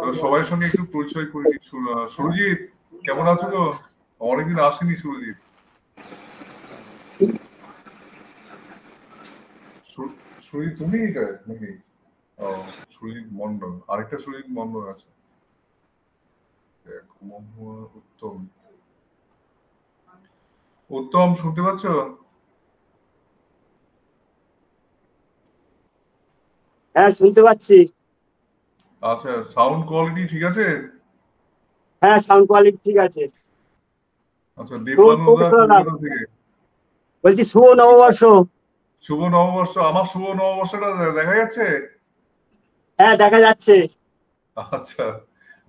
তো সবার সঙ্গে একটু পরিচয় করে নিই। সুরজিৎ কেমন আছো গো? অনেকদিন আসেনি সুরজিৎ। সুরজিৎ তুমি এটা নাকি? সুরজিৎ মন্ডল, আরেকটা সুরজিৎ মন্ডল আছে। উত্তম, উত্তম শুনতে পাচ্ছ? হ্যাঁ শুনতে পাচ্ছি। আচ্ছা, সাউন্ড কোয়ালিটি ঠিক আছে? হ্যাঁ সাউন্ড কোয়ালিটি ঠিক আছে। আচ্ছা, দেববানুদা কলকাতা থেকে বলছি শুভ নববর্ষ। শুভ নববর্ষ। আমার শুভ নববর্ষটা দেখা যাচ্ছে? হ্যাঁ দেখা যাচ্ছে। আচ্ছা,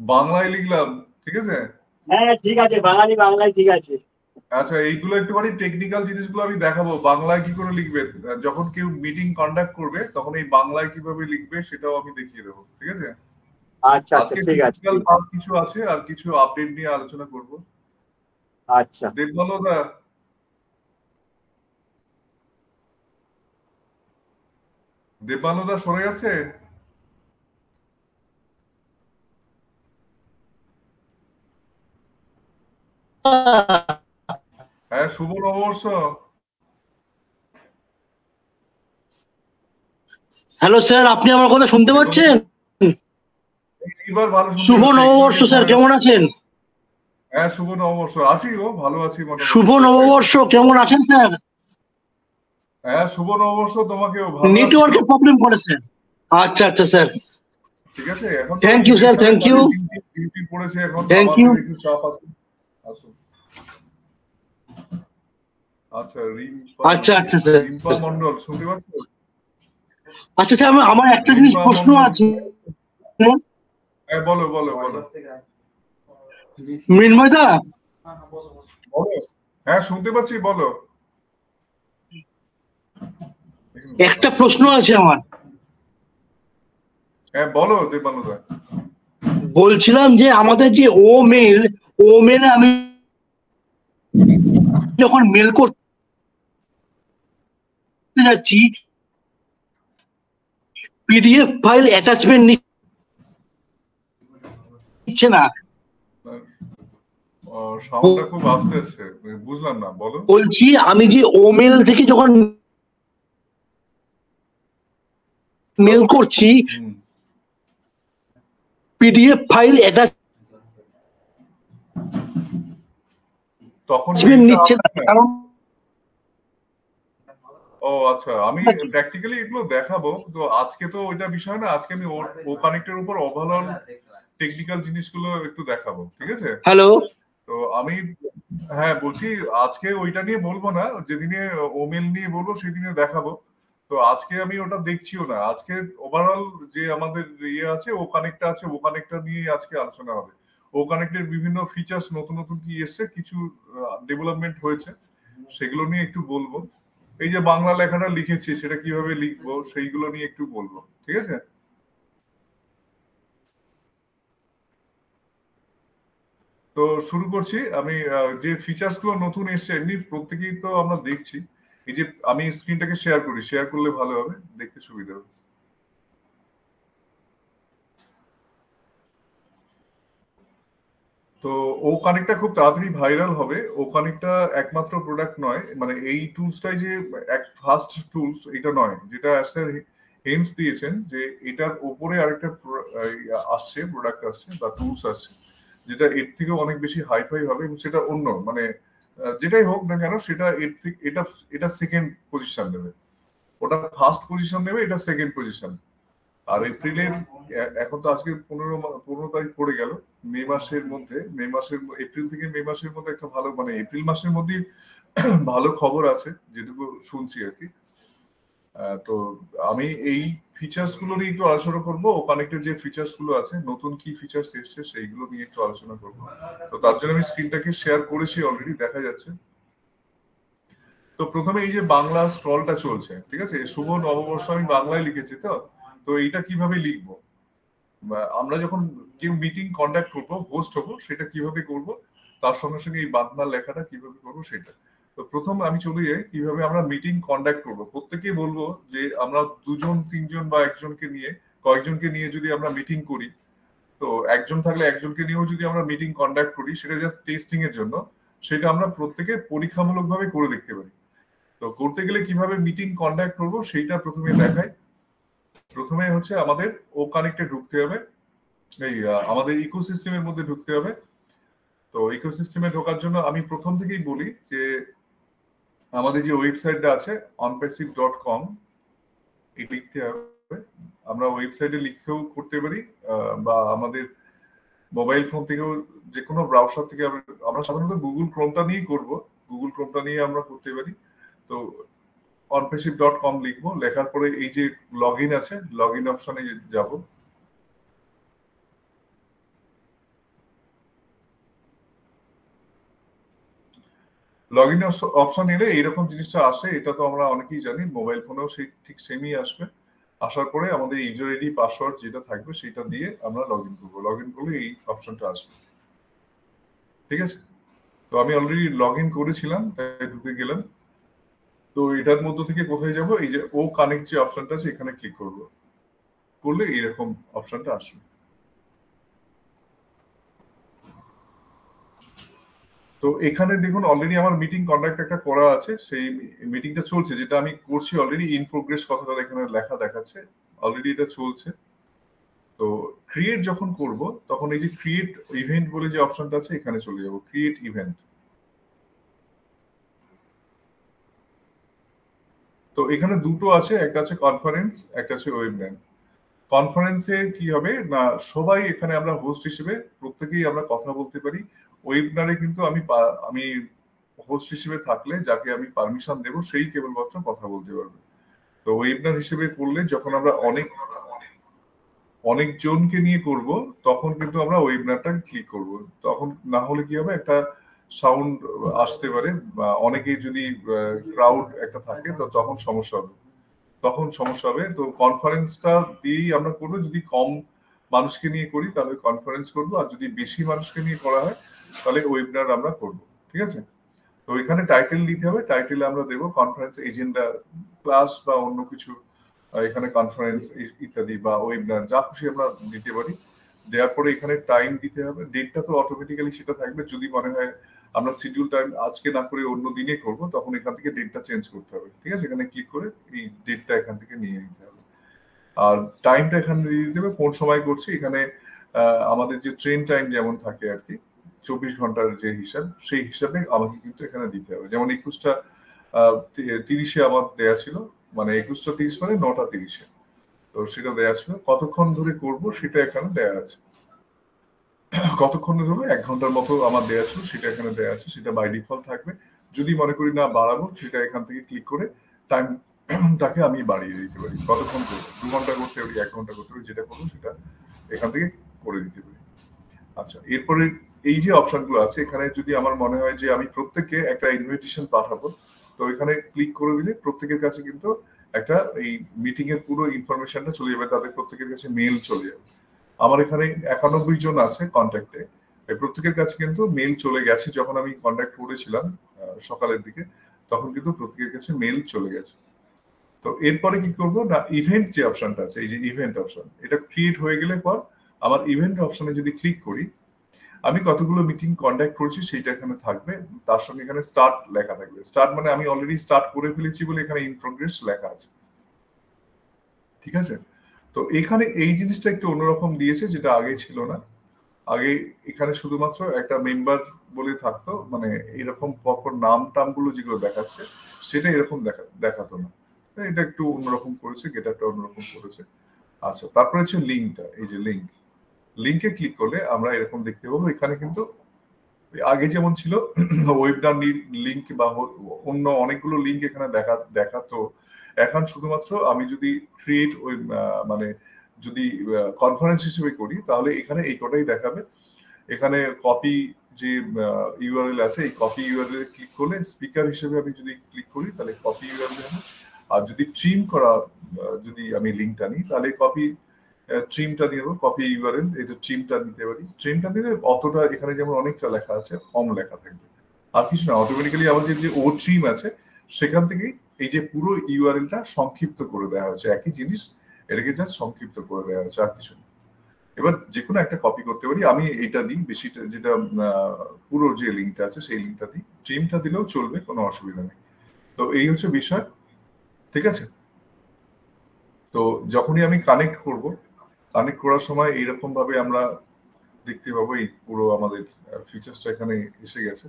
বাংলায় লিখলাম, ঠিক আছে? হ্যাঁ ঠিক আছে, বাংলায় ঠিক আছে। আচ্ছা, এইগুলো একটুখানি টেকনিক্যাল জিনিসগুলো আমি দেখাবো, বাংলায় কি করে লিখবে। যখন কেউ মিটিং কন্ডাক্ট করবে তখন এই বাংলায় কিভাবে লিখবে সেটাও আমি দেখিয়ে দেবো, ঠিক আছে? আচ্ছা আচ্ছা আজকে ঠিক আছে। টেকনিক্যাল পার্ট কিছু আছে আর কিছু আপডেট নিয়ে আলোচনা করব। আচ্ছা দেববানুদা, দেববানুদা সরে যাচ্ছে? হ্যাঁ, শুভ নববর্ষ। হ্যালো স্যার, আপনি আমার কথা শুনতে পাচ্ছেন? এইবার ভালো শুনতে শুভ পাচ্ছি। নববর্ষ স্যার, কেমন আছেন? হ্যাঁ, শুভ নববর্ষ। আছি গো, ভালো আছি মোটামুটি। শুভ নববর্ষ, কেমন আছেন স্যার? হ্যাঁ, শুভ নববর্ষ তোমাকেও। ভালো আছি। নেটওয়ার্কের প্রবলেম করেছে। আচ্ছা আচ্ছা স্যার, ঠিক আছে। এখন thank you sir, thank you, duty পড়েছে, এখন থ্যাংক ইউ। আমাদের একটু চাপ আছে। আসুন। আচ্ছা, আচ্ছা আচ্ছা স্যার, রিম্পা মন্ডল শুনতে পাচ্ছ? আচ্ছা স্যার, আমার একটা জিনিস প্রশ্ন আছে। হ্যাঁ বলো বলো বলো। মৃন্ময়দা, বলো। হ্যাঁ শুনতে পাচ্ছি, বলো। একটা প্রশ্ন আছে আমার। হ্যাঁ বলো দেবানুদা। বলছিলাম যে আমাদের যে ও মেল আমি যখন মেল করতে যাচ্ছি, পিডিএফ ফাইল অ্যাটাচমেন্ট নিচ্ছে না। সাউন্ডটা খুব আস্তে আসছে, বুঝলাম না, বলো। বলছি আমি যে ও মেল থেকে যখন মেল করছি, পিডিএফ ফাইল অ্যাটাচ তখন নিচ্ছে না, কারণ ও আচ্ছা, আমি প্র্যাকটিক্যালি এগুলো দেখাবো। তো আজকে তো ওইটা বিষয় না, আজকে আমি ও কানেক্টের উপর ওভারঅল টেকনিক্যাল জিনিসগুলো একটু দেখাবো, ঠিক আছে? হ্যালো, তো আমি হ্যাঁ বলছি, আজকে ওইটা নিয়ে বলবো না, যেদিনে ওমেল নিয়ে বলবো সেদিনে দেখাবো। তো আজকে আমি ওটা দেখছিও না। আজকে ওভারঅল যে আমাদের ইয়ে আছে, ও কানেক্টটা আছে, ও কানেক্টটা নিয়ে আজকে আলোচনা হবে। ও কানেক্টের বিভিন্ন ফিচার্স নতুন নতুন কি এসছে, কিছু ডেভেলপমেন্ট হয়েছে, সেগুলো নিয়ে একটু বলবো। এই যে বাংলা লেখাটা লিখেছি সেটা কিভাবে লিখবো সেইগুলো নিয়ে একটু বলবো, ঠিক আছে? তো শুরু করছি আমি। যে ফিচার্স গুলো নতুন এসছে, এমনি প্রত্যেকেই তো আমরা দেখছি। এই যে আমি স্ক্রিনটাকে শেয়ার করি, শেয়ার করলে ভালো হবে, দেখতে সুবিধা হবে। তো ও কানেক্টটা খুব তাড়াতাড়ি ভাইরাল হবে। ও কানেক্টটা একমাত্র প্রোডাক্ট নয়, মানে এই টুলসটাই যে এক ফার্স্ট টুলস এটা নয়, যেটা অ্যাস্টার হেন্স দিয়েছেন যে এটার উপরে আরেকটা আসছে, প্রোডাক্ট আসছে বা টুলস আসছে, যেটা এর থেকে অনেক বেশি হাইফাই হবে এবং সেটা অন্য, মানে যেটাই হোক না কেন সেটা এর থেকে এটা সেকেন্ড পজিশন নেবে। ওটা ফার্স্ট পজিশন নেবে, এটা সেকেন্ড পজিশন। আর এপ্রিলের, এখন তো আজকে 15 তারিখ পড়ে গেল, এপ্রিল থেকে মে মাসের মধ্যে একটা ভালো, মানে এপ্রিল মাসের মধ্যে ভালো খবর আছে যেটুকু শুনছি আর কি। তো আমি এই ফিচার্স গুলো নিয়ে একটু আলোচনা করবো। ও কানেক্টের যে ফিচার্স গুলো আছে, নতুন কি ফিচার্স এসছে সেইগুলো নিয়ে একটু আলোচনা করবো। তো তার জন্য আমি স্ক্রিনটাকে শেয়ার করেছি, অলরেডি দেখা যাচ্ছে। তো প্রথমে এই যে বাংলা স্ক্রলটা চলছে, ঠিক আছে? শুভ নববর্ষ আমি বাংলায় লিখেছি। তো এইটা কিভাবে লিখবো, আমরা যখন কেউ মিটিং কন্ডাক্ট করবো, হোস্ট হবো, সেটা কিভাবে করব, তার সঙ্গে সঙ্গে এই বাংলা লেখাটা কিভাবে করবো সেটা। তো প্রথম আমি চলে যাই কিভাবে আমরা মিটিং কন্ডাক্ট করবো। প্রত্যেকেই বলবো যে আমরা 2 জন 3 জন বা একজনকে নিয়ে, কয়েকজনকে নিয়ে যদি আমরা মিটিং করি, তো একজন থাকলে একজনকে নিয়েও যদি আমরা মিটিং কন্ডাক্ট করি, সেটা জাস্ট টেস্টিং এর জন্য, সেটা আমরা প্রত্যেকে পরীক্ষামূলকভাবে করে দেখতে পারি। তো করতে গেলে কিভাবে মিটিং কন্ডাক্ট করবো সেইটা প্রথমে দেখাই। প্রথমে হচ্ছে আমাদের ও কানেক্টে ঢুকতে হবে, এই আমাদের ইকোসিস্টেমের মধ্যে ঢুকতে হবে। তো ইকোসিস্টেমে ঢোকার জন্য আমি প্রথম থেকেই বলি যে আমাদের যে ওয়েবসাইটটা আছে onpassive.com, এই লিখতে হবে। আমরা ওয়েবসাইটে লিখেও করতে পারি, বা আমাদের মোবাইল ফোন থেকেও, যে কোনো ব্রাউজার থেকে। আমরা সাধারণত গুগল ক্রোমটা নিয়েই করব, গুগল ক্রোমটা নিয়ে আমরা করতে পারি। তো onpassive.com লিখবো, লেখার পরে এই যে লগ ইন আছে, লগ ইন অপশনে যাব। লগ ইন অপশন এলে এইরকম জিনিসটা আসে, এটা তো আমরা অনেকেই জানি, মোবাইল ফোনেও সেই ঠিক সেমই আসবে। আসার পরে আমাদের ইউজার আইডি পাসওয়ার্ড যেটা থাকবে সেটা দিয়ে আমরা লগ ইন করবো। লগ ইন করলে এই অপশনটা আসবে, ঠিক আছে? তো আমি অলরেডি লগ ইন করেছিলাম, তাই ঢুকে গেলাম। তো এটার মধ্যে থেকে কোথায় যাব, এই যে ও কানেক্ট যে অপশনটা আছে এখানে ক্লিক করব, করলে এইরকম অপশনটা আসবে। তো এখানে দেখুন অলরেডি আমার মিটিং কন্ডাক্ট একটা করা আছে, সেই মিটিংটা চলছে, যেটা আমি করছি অলরেডি। ইন প্রোগ্রেস কথাটা এখানে লেখা দেখাচ্ছে, অলরেডি এটা চলছে। তো ক্রিয়েট যখন করব তখন এই যে ক্রিয়েট ইভেন্ট বলে যে অপশনটা আছে এখানে চলে যাব, ক্রিয়েট ইভেন্ট। তো এখানে দুটো আছে, একটা আছে কনফারেন্স, একটা আছে ওয়েবিনার। কনফারেন্সে কি হবে না, সবাই এখানে আমরা হোস্ট হিসেবে প্রত্যেকেই আমরা কথা বলতে পারি। ওয়েবিনারে কিন্তু আমি হোস্ট হিসেবে থাকলে যাকে আমি পারমিশন দেব সেই কেবলমাত্র কথা বলতে পারবে। তো ওয়েবিনার হিসেবে করলে যখন আমরা অনেক জনকে নিয়ে করব, তখন কিন্তু আমরা ওয়েবিনারটা ক্লিক করব। তখন না হলে কি হবে, একটা সাউন্ড আসতে পারে, বা অনেকেই যদি ক্রাউড একটা থাকে তো তখন সমস্যা হবে। তো কনফারেন্সটা দিয়েই আমরা করবো। যদি কম মানুষকে নিয়ে করি তাহলে কনফারেন্স করবো, আর যদি বেশি মানুষকে নিয়ে করা হয় তাহলে ওয়েবিনার আমরা করবো, ঠিক আছে? তো এখানে টাইটেল দিতে হবে, টাইটেলে আমরা দেবো কনফারেন্স এজেন্ডা ক্লাস বা অন্য কিছু, এখানে কনফারেন্স ইত্যাদি বা ওয়েবিনার যা খুশি আমরা দিতে পারি। দেওয়ার পরে এখানে টাইম দিতে হবে, ডেটটা তো অটোমেটিক্যালি সেটা থাকবে। যদি মনে হয় আমরা শিডিউল টাইম আজকে না করে অন্য দিনে করব, তখন এখান থেকে ডেটটা চেঞ্জ করতে হবে, ঠিক আছে? এখানে ক্লিক করে এই ডেটটা এখান থেকে নিয়ে নিতে হবে, আর টাইমটা এখানে দিয়ে দিতে হবে কোন সময় করছি। এখানে আমাদের যে ট্রেন টাইম যেমন থাকে আর কি, 24 ঘন্টার যে হিসাব, সেই হিসাবে আমাকে কিন্তু এখানে দিতে হবে। যেমন 21:30 আমার দেয়া ছিল, মানে 21:30 মানে 9:30, তো সেটা দেয়া ছিল। কতক্ষণ ধরে করব সেটা এখানে দেয়া আছে, কতক্ষণ ধরে 1 ঘন্টার মতো আমার দেয়া ছিল, সেটা এখানে দেয়া আছে। সেটা বাই ডিফল্ট থাকবে। যদি মনে করি না বাড়াবো, সেটা এখান থেকে ক্লিক করে টাইমটাকে আমি বাড়িয়ে দিতে পারি। কতক্ষণ করবো, 2 ঘন্টা করতে পারি, 1 ঘন্টা করতে পারি, যেটা করবো সেটা এখান থেকে করে দিতে পারি। আচ্ছা, এরপরে এই যে অপশনগুলো আছে, এখানে যদি আমার মনে হয় যে আমি প্রত্যেককে একটা ইনভিটেশন পাঠাবো, তো এখানে ক্লিক করে দিলে প্রত্যেকের কাছে কিন্তু একটা এই মিটিং এর পুরো ইনফরমেশনটা চলে যাবে, তাদের প্রত্যেকের কাছে মেইল চলে যাবে। আমার এখানে 91 জন আছে কন্ট্যাক্টে, প্রত্যেকের কাছে কিন্তু মেইল চলে গেছে। যখন আমি কন্ট্যাক্ট করেছিলাম সকালের দিকে, তখন কিন্তু প্রত্যেকের কাছে মেইল চলে গেছে। তো এরপরে কি করব না, ইভেন্ট যে অপশনটা আছে, এই যে ইভেন্ট অপশন, এটা ক্রিয়েট হয়ে গেলে পর আমার ইভেন্ট অপশনে যদি ক্লিক করি, আমি কতগুলো মিটিং কন্ডাক্ট করছি সেইটা এখানে থাকবে। তার সঙ্গে এখানে স্টার্ট লেখা থাকবে। স্টার্ট মানে আমি অলরেডি স্টার্ট করে ফেলেছি বলে এখানে ইন প্রোগ্রেস লেখা আছে, ঠিক আছে? তো এখানে এই জিনিসটা একটু অন্যরকম দিয়েছে, যেটা আগে ছিল না। আগে এখানে শুধুমাত্র একটা মেম্বার বলে থাকতো, মানে এরকম পরপর নাম টামগুলো যেগুলো দেখাচ্ছে সেটা এরকম দেখাতো না। এটা একটু অন্যরকম করেছে, গেটআপটা অন্যরকম করেছে। আচ্ছা, তারপরে হচ্ছে লিঙ্কটা, এই যে লিঙ্কে ক্লিক করলে আমরা এরকম দেখতে পাবো। এখানে কিন্তু আগে যেমন ছিল ওয়েবিনার লিঙ্ক বা অন্য অনেকগুলো লিঙ্ক এখানে দেখাতো, এখন শুধুমাত্র আমি যদি ক্রিয়েট মানে যদি কনফারেন্স হিসেবে করি তাহলে এখানে এই কটাই দেখাবে। এখানে কপি যে ইউআরএল আছে, এই কপি ইউআরএল ক্লিক করলে স্পিকার হিসেবে আমি যদি ক্লিক করি তাহলে কপি ইউআরএল হবে। আর যদি ট্রিম করা, যদি আমি লিঙ্কটা নিই তাহলে কপি ট্রিমটা নিয়ে দেবো, কপি ইউআরএল, এই যে ট্রিমটা নিতে পারি। ট্রিমটা নিলে অতটা এখানে যেমন অনেকটা লেখা আছে, কম লেখা থাকবে। আর কিছু না, অটোমেটিক্যালি আমাদের যে ও ট্রিম আছে সেখান থেকে এই যে পুরো ইউআরএলটা সংক্ষিপ্ত করে দেওয়া হয়েছে, একই জিনিস এটাকে জাস্ট সংক্ষিপ্ত করে দেওয়া হয়েছে, আর কিছু না। এবার যে কোনো একটা কপি করতে পারি, আমি এটা দিই বেশিটা, যেটা পুরো যে লিঙ্কটা আছে সেই লিঙ্কটা দিই, ট্রিমটা দিলেও চলবে, কোনো অসুবিধা নেই। তো এই হচ্ছে বিষয়, ঠিক আছে। তো যখনই আমি কানেক্ট করব, কানেক্ট করার সময় এইরকম ভাবে আমরা দেখতে পাবো এই পুরো আমাদের ফিচার্সটা এখানে এসে গেছে।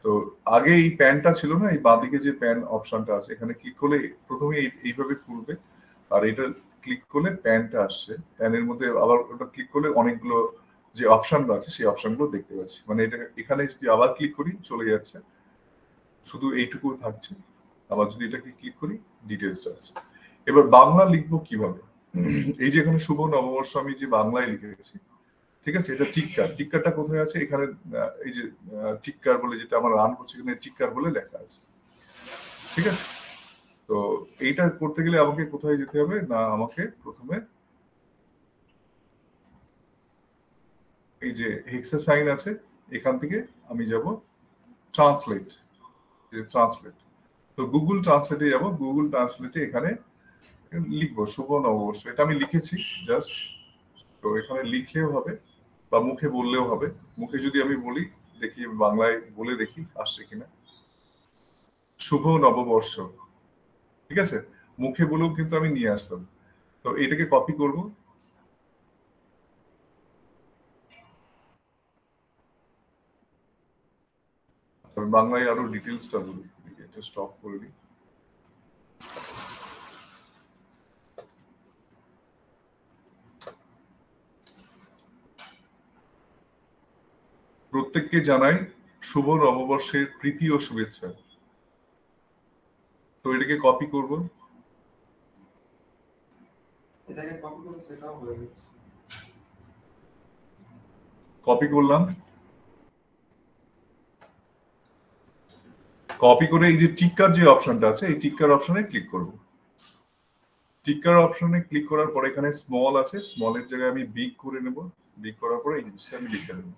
তো আগে এই প্যানটা ছিল না, এই বাঁদিকে যে প্যান অপশনটা আছে এখানে ক্লিক করলে প্রথমে এইভাবে খুলবে, আর এটা ক্লিক করলে প্যানটা আসছে, প্যানের মধ্যে আবার ওটা ক্লিক করলে অনেকগুলো যে অপশনগুলো আছে সেই অপশনগুলো দেখতে পাচ্ছি, মানে এটা এখানে যদি আবার ক্লিক করি চলে যাচ্ছে, শুধু এইটুকু থাকছে। আবার যদি এটাকে ক্লিক করি ডিটেলসটা আছে। এবার বাংলা লিখবো কিভাবে, এই যে এখানে শুভ নববর্ষ আমি যে বাংলায় লিখেছি, ঠিক আছে, এটা টিক্কার, টিক্কারটা কোথায় আছে এখানে, এই যে টিক্কার বলে যেটা আমার রান করছে এখানে টিক্কার বলে লেখা আছে, ঠিক আছে। তো এইটা করতে গেলে আমাকে কোথায় যেতে হবে না, আমাকে প্রথমে এই যে হেক্সা সাইন আছে এখান থেকে আমি যাব ট্রান্সলেট, ট্রান্সলেট। তো গুগল ট্রান্সলেটে যাব, গুগল ট্রান্সলেটে এখানে লিখবো শুভ নববর্ষ, এটা আমি লিখেছি জাস্ট। তো এখানে লিখলেও হবে বা মুখে বললেও হবে, মুখে যদি আমি বলি দেখি বাংলায় বলে দেখি আসছে কিনা, শুভ নববর্ষ, ঠিক আছে, মুখে বলেও কিন্তু আমি নিয়ে আসলাম। তো এটাকে কপি করব, বাংলায় আরো ডিটেলসটা বলি, এটা স্টপ করে দিই। প্রত্যেককে জানাই শুভ নববর্ষের প্রীতি ও শুভেচ্ছা। তো এটাকে কপি করব, কপি করলাম, কপি করে এই যে টিক্কার যে অপশনটা আছে এই টিক্কার অপশনে ক্লিক করব। টিক্কার অপশনে ক্লিক করার পরে এখানে স্মল আছে, স্মলের জায়গায় আমি বিগ করে নেব, বিগ করার পরে এই জিনিসটা আমি লিখে দেবো।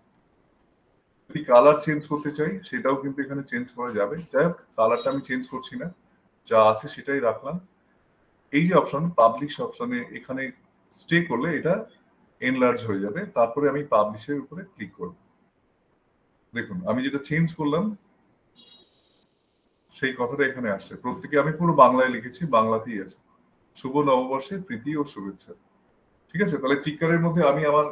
যদি কালার চেঞ্জ করতে চাই সেটাও কিন্তু এখানে চেঞ্জ করা যাবে, যাই হোক কালারটা আমি চেঞ্জ করছি না, যা আছে সেটাই রাখলাম। এই যে অপশন পাবলিশ অপশনে এখানে স্টে করলে এটা এনলার্জ হয়ে যাবে, তারপরে আমি পাবলিশের উপরে ক্লিক করব। দেখুন আমি যেটা চেঞ্জ করলাম সেই কথাটা এখানে আসছে, প্রত্যেকে আমি পুরো বাংলায় লিখেছি, বাংলাতেই আছে শুভ নববর্ষের প্রীতি ও শুভেচ্ছা, ঠিক আছে। তাহলে টিক্কারের মধ্যে আমি আমার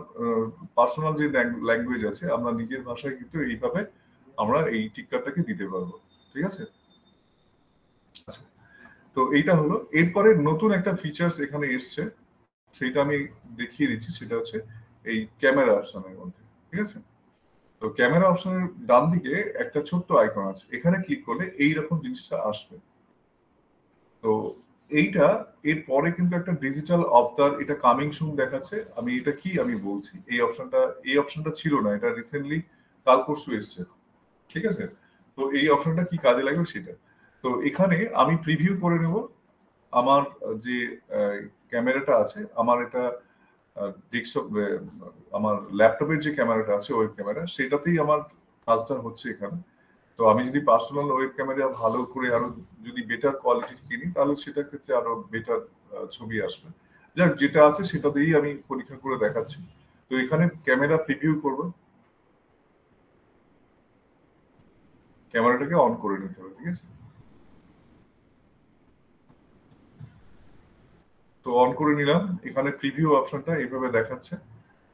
পার্সোনাল যে ল্যাঙ্গুয়েজ আছে আমরা নিজের ভাষায় কিন্তু এইভাবে আমরা এই টিক্কারটাকে দিতে পারবো, ঠিক আছে। আচ্ছা, তো এইটা হলো, এরপরে নতুন একটা ফিচার্স এখানে এসছে, সেটা আমি দেখিয়ে দিচ্ছি, সেটা হচ্ছে এই ক্যামেরা অপশনের মধ্যে, ঠিক আছে। তো ক্যামেরা অপশনের ডান দিকে একটা ছোট্ট আইকন আছে, এখানে ক্লিক করলে এইরকম জিনিসটা আসবে। তো এইটা এর পরে কিন্তু একটা ডিজিটাল অবতার, এটা কামিং সুন দেখাচ্ছে, আমি এটা কি আমি বলছি, এই অপশনটা ছিল না, এটা রিসেন্টলি কাল পরশু এসছে, ঠিক আছে। তো এই অপশনটা কি কাজে লাগবে সেটা, তো এখানে আমি প্রিভিউ করে নেব আমার যে ক্যামেরাটা আছে, আমার এটা ডেস্কটপ, আমার ল্যাপটপের যে ক্যামেরাটা আছে ওয়েব ক্যামেরা, সেটাতেই আমার কাজটা হচ্ছে এখানে। তো আমি যদি পার্সোনাল ওয়েব ক্যামেরা ভালো করে আরো যদি বেটার কোয়ালিটির কিনি তাহলে সেটার ক্ষেত্রে আরো বেটার ছবি আসবে। যাক যেটা আছে সেটা দিয়েই আমি পরীক্ষা করে দেখাচ্ছি। তো এখানে ক্যামেরা প্রিভিউ করব, ক্যামেরাটাকে অন করে নিতে হবে, ঠিক আছে। তো অন করে নিলাম, এখানে প্রিভিউ অপশনটা এইভাবে দেখাচ্ছে।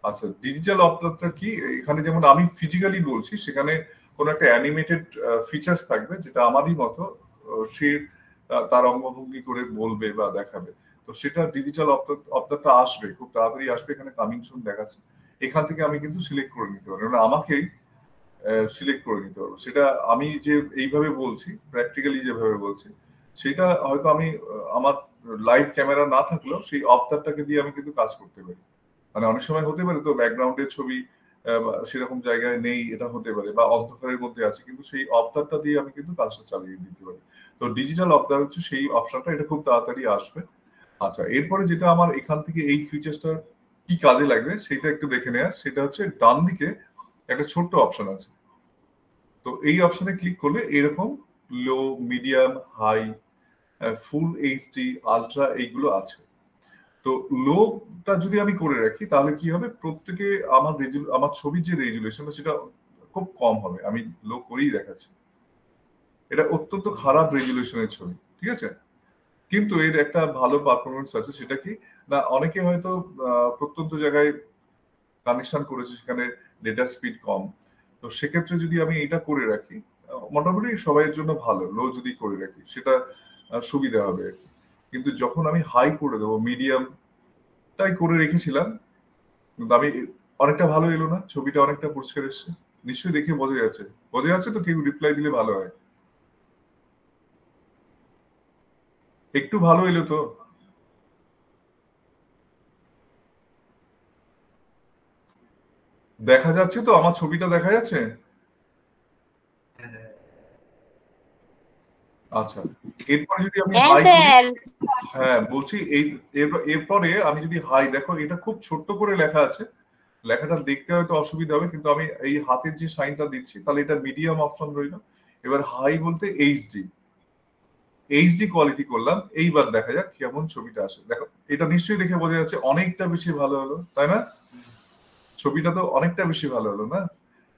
আচ্ছা ডিজিটাল অবতারটা কি, এখানে যেমন আমি ফিজিক্যালি বলছি সেখানে কোন একটা অ্যানিমেটেড ফিচার্স থাকবে যেটা আমারই মতো সে তার অঙ্গভঙ্গি করে বলবে বা দেখাবে, তো সেটা ডিজিটাল অবতারটা আসবে, খুব তাড়াতাড়ি আসবে, এখানে কামিং সুন দেখাচ্ছে। এখান থেকে আমি কিন্তু সিলেক্ট করে নিতে পারবো, মানে আমাকেই সিলেক্ট করে নিতে পারবো, সেটা আমি যে এইভাবে বলছি প্র্যাকটিক্যালি যেভাবে বলছি সেটা হয়তো আমি আমার লাইভ ক্যামেরা না থাকলেও সেই অবতারটাকে দিয়ে আমি কিন্তু কাজ করতে পারি। মানে অনেক সময় হতে পারে তো ব্যাকগ্রাউন্ডের ছবি সেরকম জায়গায় নেই, এটা হতে পারে, বা অন্ধকারের মধ্যে আছে, কিন্তু সেই অবতারটা দিয়ে আমি কিন্তু কাজটা চালিয়ে দিতে পারি। তো ডিজিটাল অবতার হচ্ছে সেই অপশনটা, এটা খুব তাড়াতাড়ি আসবে। আচ্ছা এরপরে যেটা আমার এখান থেকে এই ফিচার্সটা কি কাজে লাগবে সেটা একটু দেখে নেওয়ার, সেটা হচ্ছে ডান দিকে একটা ছোট্ট অপশন আছে, তো এই অপশনে ক্লিক করলে এরকম low, medium, high, full HD, ultra এইগুলো আছে। তো লোটা যদি আমি করে রাখি তাহলে কি হবে, প্রত্যেকে আমার ছবির যে রেজুলেশন সেটা খুব কম হবে। আমি লো করেই দেখাচ্ছি, এটা অত্যন্ত খারাপ রেজুলেশনের ছবি, ঠিক আছে। কিন্তু এর একটা ভালো পারফরমেন্স আছে, সেটা কি না, অনেকে হয়তো প্রত্যন্ত জায়গায় কানেকশন করেছে, সেখানে ডেটা স্পিড কম। তো সেক্ষেত্রে যদি আমি এটা করে রাখি, মোটামুটি সবাইয়ের জন্য ভালো। লো যদি করে রাখি সেটা সুবিধা হবে। কিন্তু যখন আমি হাই করে দেবো, মিডিয়ামটাই করে রেখেছিলাম, কিন্তু আমি অনেকটা ভালো এলো না, ছবিটা অনেকটা পরিষ্কার এসছে। নিশ্চয়ই দেখে বোঝা যাচ্ছে, বোঝা যাচ্ছে তো? কেউ রিপ্লাই দিলে ভালো হয়, একটু ভালো এলো তো? দেখা যাচ্ছে তো? আমার ছবিটা দেখা যাচ্ছে? আচ্ছা, এরপরে যদি আমি হ্যাঁ হাই করি, স্যার। হ্যাঁ বলছি, এরপরে আমি যদি হাই, দেখো এটা খুব ছোট্ট করে লেখা আছে, লেখাটা দেখতে হয়তো অসুবিধা হবে, কিন্তু আমি এই হাতের যে সাইনটা দিচ্ছি, তাহলে এটা মিডিয়াম অপশন রইল। এবার হাই বলতে এইচডি, এইচডি কোয়ালিটি করলাম। এইবার দেখা যাক কেমন ছবিটা আসে। দেখো, এটা নিশ্চয়ই দেখে বোঝা যাচ্ছে অনেকটা বেশি ভালো হলো, তাই না? ছবিটা তো অনেকটা বেশি ভালো হলো না?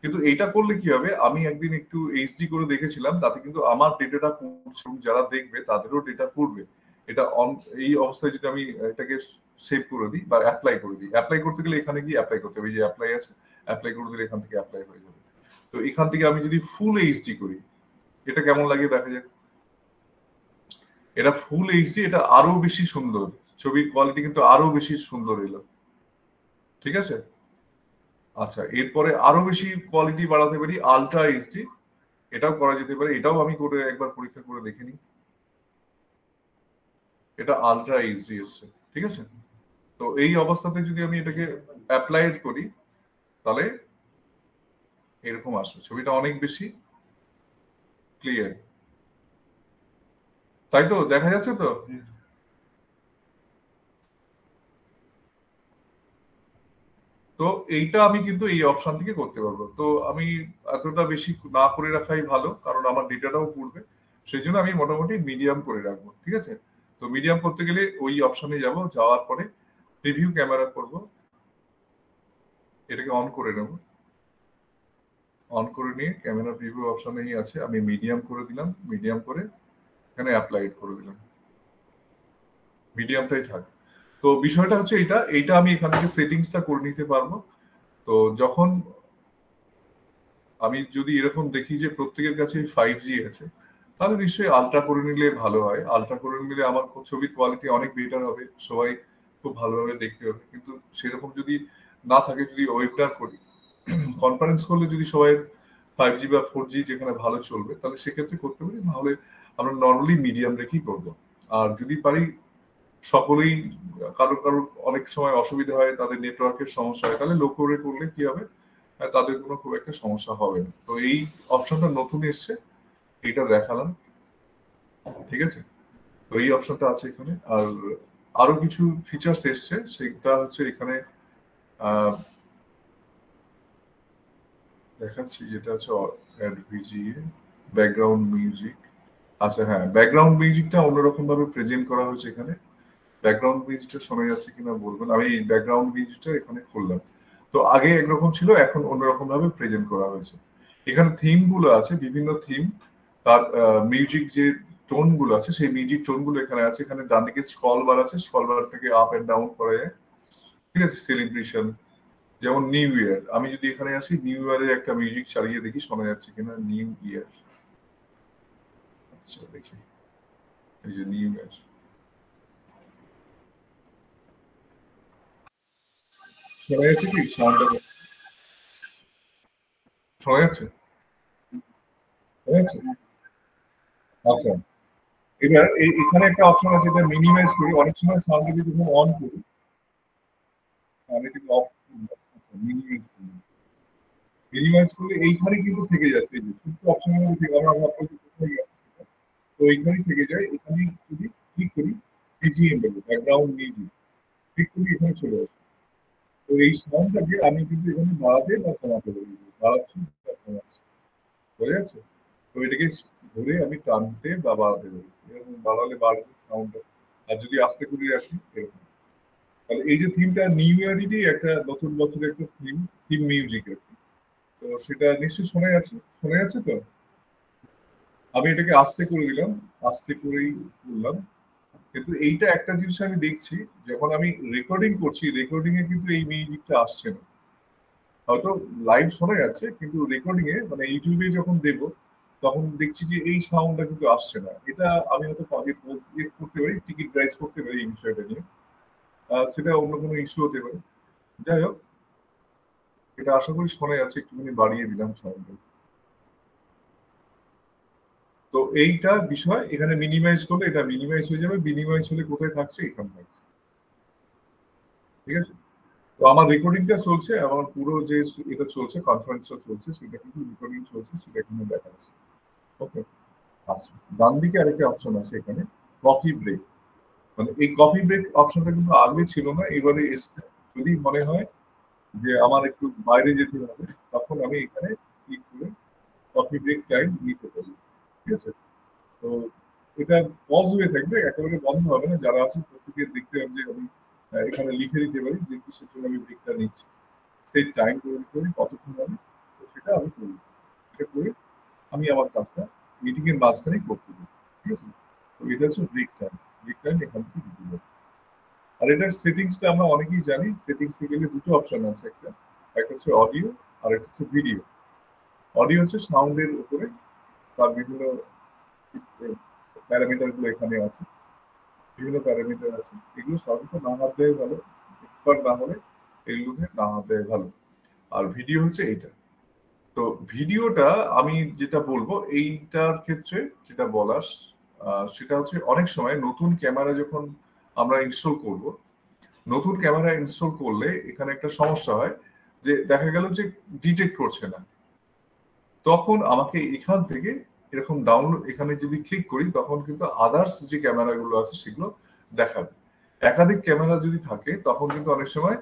কিন্তু এইটা করলে কি হবে, আমি একদিন একটু এইচডি করে দেখেছিলাম, তাতে কিন্তু আমার ডেটাটা পড়ছে, যারা দেখবে তাদেরও ডেটা পড়বে। এটা এই অবস্থায় যদি আমি এটাকে সেভ করে দিই বা অ্যাপ্লাই করে দিই, অ্যাপ্লাই করতে গেলে এখানে গিয়ে অ্যাপ্লাই করতে হবে, এই যে অ্যাপ্লাই আছে, অ্যাপ্লাই করে দিলে এখান থেকে অ্যাপ্লাই হয়ে যাবে। তো এখান থেকে আমি যদি ফুল এইচডি করি, এটা কেমন লাগে দেখা যাক। এটা ফুল এইচডি, এটা আরো বেশি সুন্দর, ছবির কোয়ালিটি কিন্তু আরো বেশি সুন্দর এলো, ঠিক আছে। আচ্ছা, এরপরে আরো বেশি কোয়ালিটি বাড়াতে পারি, আলট্রা এইচডি, এটাও করা যেতে পারে। এটাও আমি করে একবার পরীক্ষা করে দেখে নিই। এটা আলট্রা এইচডি এসছে, ঠিক আছে। তো এই অবস্থাতে যদি আমি এটাকে অ্যাপ্লাইড করি, তাহলে এরকম আসবে, ছবিটা অনেক বেশি ক্লিয়ার, তাই তো? দেখা যাচ্ছে তো? তো এইটা আমি কিন্তু এই অপশন থেকে করতে পারবো। তো আমি এতটা বেশি না করে রাখাই ভালো, কারণ আমার ডেটাটাও পড়বে। সেই জন্য আমি মোটামুটি মিডিয়াম করে রাখবো, ঠিক আছে। তো মিডিয়াম করতে গেলে ওই অপশনে যাব, যাওয়ার পরে প্রিভিউ ক্যামেরা করব, এটাকে অন করে নেব। অন করে নিয়ে ক্যামেরা প্রিভিউ অপশনেই আছে, আমি মিডিয়াম করে দিলাম, মিডিয়াম করে এখানে অ্যাপ্লাইড করে দিলাম, মিডিয়ামটাই থাক। তো বিষয়টা হচ্ছে এইটা এইটা আমি এখান থেকে সেটিংসটা করে নিতে পারবো। তো যখন আমি যদি এরকম দেখি যে প্রত্যেকের কাছে 5G আছে, তাহলে নিশ্চয়ই আলট্রা করে নিলে ভালো হয়। আলট্রা করে নিলে আমার ছবির কোয়ালিটি অনেক বেটার হবে, সবাই খুব ভালোভাবে দেখতে হবে। কিন্তু সেরকম যদি না থাকে, যদি ওয়েবটার করি, কনফারেন্স করলে যদি সবাই 5G বা 4G যেখানে ভালো চলবে, তাহলে সেক্ষেত্রে করতে পারি। নাহলে আমরা নর্মালি মিডিয়াম রেখেই করবো। আর যদি পারি সকলেই, কারো কারো অনেক সময় অসুবিধা হয়, তাদের নেটওয়ার্কের সমস্যা হয়, তাহলে লো করে করলে কি হবে, তাদের কোনো খুব একটা সমস্যা হবে না। তো এই অপশনটা নতুন এসছে, এইটা দেখালাম, ঠিক আছে। তো এই অপশনটা আছে এখানে। আর আরো কিছু ফিচার্স এসছে, সেটা হচ্ছে এখানে দেখাচ্ছি, যেটা হচ্ছে অ্যাড ভিজিএ, ব্যাকগ্রাউন্ড মিউজিক। আচ্ছা হ্যাঁ, ব্যাকগ্রাউন্ড মিউজিকটা অন্যরকম ভাবে প্রেজেন্ট করা হয়েছে এখানে। ব্যাকগ্রাউন্ড মিউজিকটা শোনা যাচ্ছে কিনা বলবেন। আমি এই ব্যাকগ্রাউন্ড মিউজিকটা এখানে খুললাম। তো আগে একরকম ছিল, এখন অন্যরকম ভাবে প্রেজেন্ট করা হয়েছে। এখানে থিম গুলো আছে, বিভিন্ন থিম, তার মিউজিক যে টোন গুলো আছে, সেই মিউজিক টোন গুলো এখানে আছে। এখানে ডান দিকে স্ক্রল বার আছে, স্ক্রল বারটাকে আপ এন্ড ডাউন করা যায়, ঠিক আছে। সেলিব্রেশন, যেমন নিউ ইয়ার, আমি যদি এখানে আসি, নিউ ইয়ারের একটা মিউজিক চালিয়ে দেখি শোনা যাচ্ছে কিনা। নিউ ইয়ার, আচ্ছা দেখি, এই যে নিউ ইয়ার, শোনা যাচ্ছে কি সাউন্ডটা? শোনা যাচ্ছে? শোনা যাচ্ছে? আচ্ছা, এবার এখানে একটা অপশন আছে, এটা মিনিমাইজ করি। অনেক সময় সাউন্ডটাকে যখন অন করি, আমি কিন্তু অফ, মিনিমাইজ করি। মিনিমাইজ করলে এইখানে কিন্তু থেকে যাচ্ছে, এই যে ছোট্ট অপশনের মধ্যে থেকে আমরা আপনাকে কোথায় গেছে, তো এইখানেই থেকে যায়। এখানে যদি ক্লিক করি, বিজিএম বলে ব্যাকগ্রাউন্ড মিউজিক, ক্লিক করি, এখানে চলে আসে। তো এই সাউন্ডটাকে আমি কিন্তু এখানে বাড়াতে বা কমাতে পারি, বাড়াচ্ছি বা কমাচ্ছি। বোঝা যাচ্ছে? তো এটাকে ধরে আমি টানতে বা বাড়াতে পারি, এরকম বাড়ালে বাড়বে সাউন্ডটা, আর যদি আস্তে করে রাখি এরকম। তাহলে এই যে থিমটা নিউ ইয়ারেরই একটা নতুন বছরের একটা থিম মিউজিক আর কি। তো সেটা নিশ্চয়ই শোনা যাচ্ছে তো। আমি এটাকে আস্তে করে দিলাম, আস্তে করেই বললাম, কিন্তু এইটা একটা জিনিস আমি দেখছি, যখন আমি রেকর্ডিং করছি, রেকর্ডিং এ কিন্তু এই মিউজিকটা আসছে না। হয়তো লাইভ শোনা যাচ্ছে, কিন্তু রেকর্ডিং এ মানে ইউটিউবে যখন দেব তখন দেখছি যে এই সাউন্ডটা কিন্তু আসছে না। এটা আমি হয়তো আগে করতে পারি, টিকিট প্রাইস করতে পারি এই বিষয়টা নিয়ে, সেটা অন্য কোনো ইস্যু হতে পারে। যাই হোক, এটা আশা করি শোনা যাচ্ছে, একটুখানি বাড়িয়ে দিলাম সাউন্ডটা। তো এইটা বিষয়, এখানে মিনিমাইজ করলে এটা মিনিমাইজ হয়ে যাবে, মিনিমাইজ হলে কোথায় থাকছে, এখানে থাকছে। ঠিক আছে? তো আমার রেকর্ডিংটা চলছে, আমার পুরো যে এটা চলছে, কনফারেন্সটা চলছে, সেটা কিন্তু রেকর্ডিং চলছে, সেটা এখানে দেখা যাচ্ছে। ওকে, আচ্ছা, ডান দিকে আরেকটা অপশন আছে এখানে, কফি ব্রেক। মানে এই কফি ব্রেক অপশনটা কিন্তু আগে ছিল না, এবারে এসছে। যদি মনে হয় যে আমার একটু বাইরে যেতে হবে, তখন আমি এখানে ক্লিক করে কফি ব্রেক টাইম নিতে পারি। ঠিক আছে? তো এটা পজ হয়ে থাকবে, একেবারে বন্ধ হবে না। যারা আছে প্রত্যেকে দেখতে হবে যে আমি এখানে লিখে দিতে পারি যে কিসের জন্য আমি ব্রেকটা নিচ্ছি, সেই টাইম করে দিতে পারি কতক্ষণ হবে, তো সেটা আমি করি। এটা করে আমি আমার কাজটা মিটিং এর মাঝখানেই করতে পারি। ঠিক আছে? তো এটা হচ্ছে ব্রেক টাইম। ব্রেক টাইম এখান থেকে দিতে পারি। আর এটার সেটিংসটা আমরা অনেকেই জানি। সেটিংসে গেলে দুটো অপশন আছে, একটা হচ্ছে অডিও আর একটা হচ্ছে ভিডিও। অডিও হচ্ছে সাউন্ডের উপরে, তার বিভিন্ন প্যারামিটার গুলো এখানে আছে, বিভিন্ন প্যারামিটার আছে। এগুলো সাধারণত না হাত দেয় ভালো, এক্সপার্ট না হলে এগুলোতে না হাত দেয় ভালো। আর ভিডিও হচ্ছে এইটা। তো ভিডিওটা আমি যেটা বলবো এইটার ক্ষেত্রে, যেটা বলার সেটা হচ্ছে অনেক সময় নতুন ক্যামেরা যখন আমরা ইনস্টল করব, নতুন ক্যামেরা ইনস্টল করলে এখানে একটা সমস্যা হয় যে দেখা গেল যে ডিটেক্ট করছে না। তখন আমাকে এখান থেকে এরকম ডাউনলোড, এখানে যদি ক্লিক করি তখন কিন্তু আদার্স যে ক্যামেরাগুলো আছে সেগুলো দেখাবে। একাধিক ক্যামেরা যদি থাকে তখন কিন্তু অনেক সময়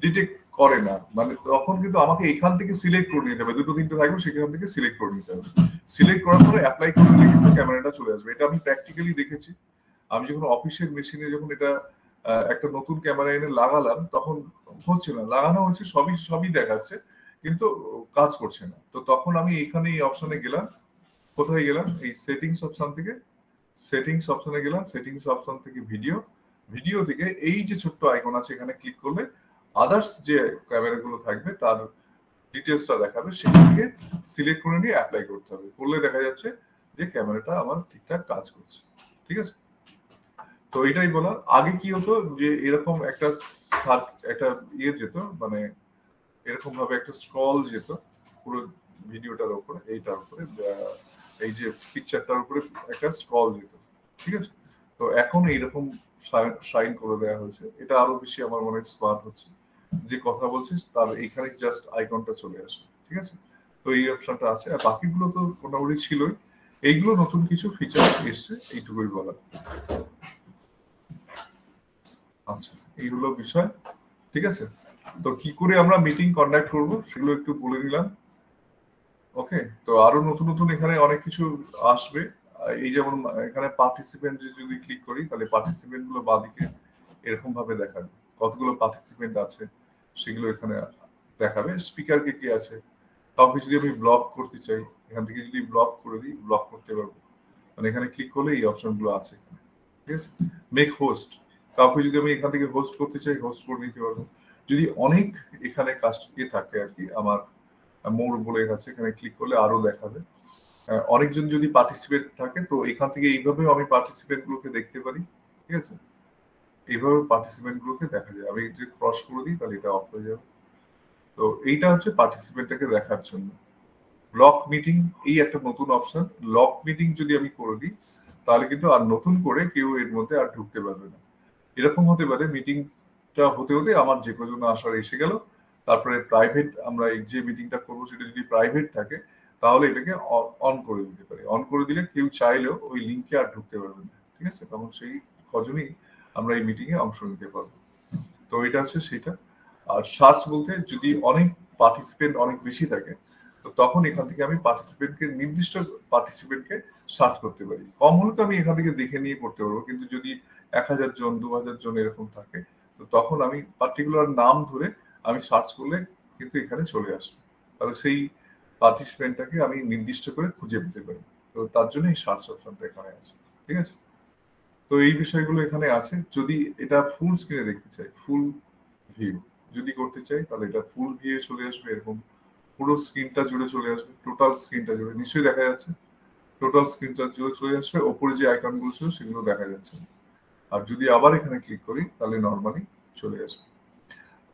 ডিটেক্ট করে না, মানে তখন কিন্তু আমাকে এখান থেকে সিলেক্ট করে নিতে হবে, দুটো তিনটে থাকবে সেখান থেকে সিলেক্ট করে নিতে হবে। সিলেক্ট করার পরে অ্যাপ্লাই করে দিলে কিন্তু ক্যামেরাটা চলে আসবে। এটা আমি প্র্যাকটিক্যালি দেখেছি। আমি যখন অফিসের মেশিনে যখন এটা একটা নতুন ক্যামেরা এনে লাগালাম, তখন হচ্ছে না, লাগানো হচ্ছে, সবই সবই দেখাচ্ছে, কিন্তু কাজ করছে না। তো তখন আমি এখানে এই অপশনে গেলাম, কোথায় গেলাম, এই সেটিংস অপশন থেকে, সেটিংস অপশনে গেলাম, সেটিংস অপশন থেকে ভিডিও, ভিডিও থেকে এই যে ছোট্ট আইকন আছে এখানে ক্লিক করলে আদার্স যে ক্যামেরাগুলো থাকবে তার ডিটেলসটা দেখাবে, সেখান থেকে সিলেক্ট করে নিয়ে অ্যাপ্লাই করতে হবে। করলে দেখা যাচ্ছে যে ক্যামেরাটা আমার ঠিকঠাক কাজ করছে। ঠিক আছে? তো এটাই বলার। আগে কি হতো যে এরকম একটা একটা ইয়ে যেত, মানে এরকম ভাবে একটা স্ক্রল যেত পুরো ভিডিওটার উপরে, এইটার উপরে, এই যে পিকচারটার উপরে একটা স্ক্রল যেত। ঠিক আছে? তো এখন এইরকম শাইন করে দেওয়া হয়েছে, এটা আরো বেশি আমার মনে হয় স্মার্ট হচ্ছে। যে কথা বলছিস তার এইখানে জাস্ট আইকনটা চলে আসে। ঠিক আছে? তো এই অপশনটা আছে, আর বাকিগুলো তো মোটামুটি ছিলই। এইগুলো নতুন কিছু ফিচার এসছে, এইটুকুই বলা। আচ্ছা, এই হলো বিষয়। ঠিক আছে? তো কি করে আমরা মিটিং কন্ডাক্ট করব সেগুলো একটু বলে নিলাম। ওকে, তো আরো নতুন নতুন এখানে অনেক কিছু আসবে। এই যেমন এখানে পার্টিসিপেন্ট যদি ক্লিক করি, তাহলে পার্টিসিপেন্ট গুলো বাঁদিকে এরকম ভাবে দেখাবে, কতগুলো পার্টিসিপেন্ট আছে সেগুলো এখানে দেখাবে। স্পিকার কে কে আছে, কাউকে যদি আমি ব্লক করতে চাই, এখান থেকে যদি ব্লক করে দিই, ব্লক করতে পারবো। মানে এখানে ক্লিক করলে এই অপশন গুলো আছে এখানে। ঠিক আছে? মেক হোস্ট, কাউকে যদি আমি এখান থেকে হোস্ট করতে চাই, হোস্ট করে নিতে পারবো। যদি অনেক এখানে কাজ থাকে আর কি, আমার মোর বলে গেছে, এখানে ক্লিক করলে আরো দেখাবে। অনেকজন যদি পার্টিসিপেট থাকে, তো এখান থেকে এইভাবেও আমি পার্টিসিপেন্ট গুলোকে দেখতে পারি। ঠিক আছে? এইভাবে পার্টিসিপেন্ট গুলোকে দেখা যায়। আমি যদি ক্রস করে দিই তাহলে এটা অফ হয়ে যাবে। তো এইটা হচ্ছে পার্টিসিপেন্টটাকে দেখার জন্য। লক মিটিং, এই একটা নতুন অপশন। লক মিটিং যদি আমি করে দিই তাহলে কিন্তু আর নতুন করে কেউ এর মধ্যে আর ঢুকতে পারবে না। এরকম হতে পারে মিটিংটা হতে হতে আমার যে কজন আসার এসে গেল, তারপরে প্রাইভেট, আমরা এই যে মিটিংটা করবো সেটা যদি প্রাইভেট থাকে তাহলে এটাকে অন করে দিতে পারি। অন করে দিলে কেউ চাইলেও ওই লিঙ্কে আর ঢুকতে পারবে না। ঠিক আছে? তখন সেই কজনই আমরা এই মিটিং এ অংশ নিতে পারবো। তো এটা হচ্ছে সেটা। আর সার্চ বলতে, যদি অনেক পার্টিসিপেন্ট অনেক বেশি থাকে তো তখন এখান থেকে আমি নির্দিষ্ট পার্টিসিপেন্টকে সার্চ করতে পারি। কম হলে তো আমি এখান থেকে দেখে নিয়ে করতে পারবো, কিন্তু যদি 1000 জন 2000 জন এরকম থাকে, তো তখন আমি পার্টিকুলার নাম ধরে আমি সার্চ করলে কিন্তু এখানে চলে আসবে। তাহলে সেই পার্টিসিপেন্টটাকে আমি নির্দিষ্ট করে খুঁজে পেতে পারি। তো তার জন্য এই সার্চ অপশনটা এখানে আছে। ঠিক আছে, তো এই বিষয়গুলো এখানে আছে। যদি এটা ফুল স্ক্রিনে দেখতে চাই, ফুল ভিউ যদি করতে চাই, তাহলে এটা ফুল ভিউ চলে আসবে, এরকম পুরো স্ক্রিনটা জুড়ে চলে আসবে, টোটাল স্ক্রিনটা জুড়ে নিশ্চয়ই দেখা যাচ্ছে। টোটাল স্ক্রিনটা জুড়ে চলে আসবে, ওপরে যে আইকনগুলো ছিল সেগুলো দেখা যাচ্ছে। আর যদি আবার এখানে ক্লিক করি তাহলে নর্মালি চলে আসবে।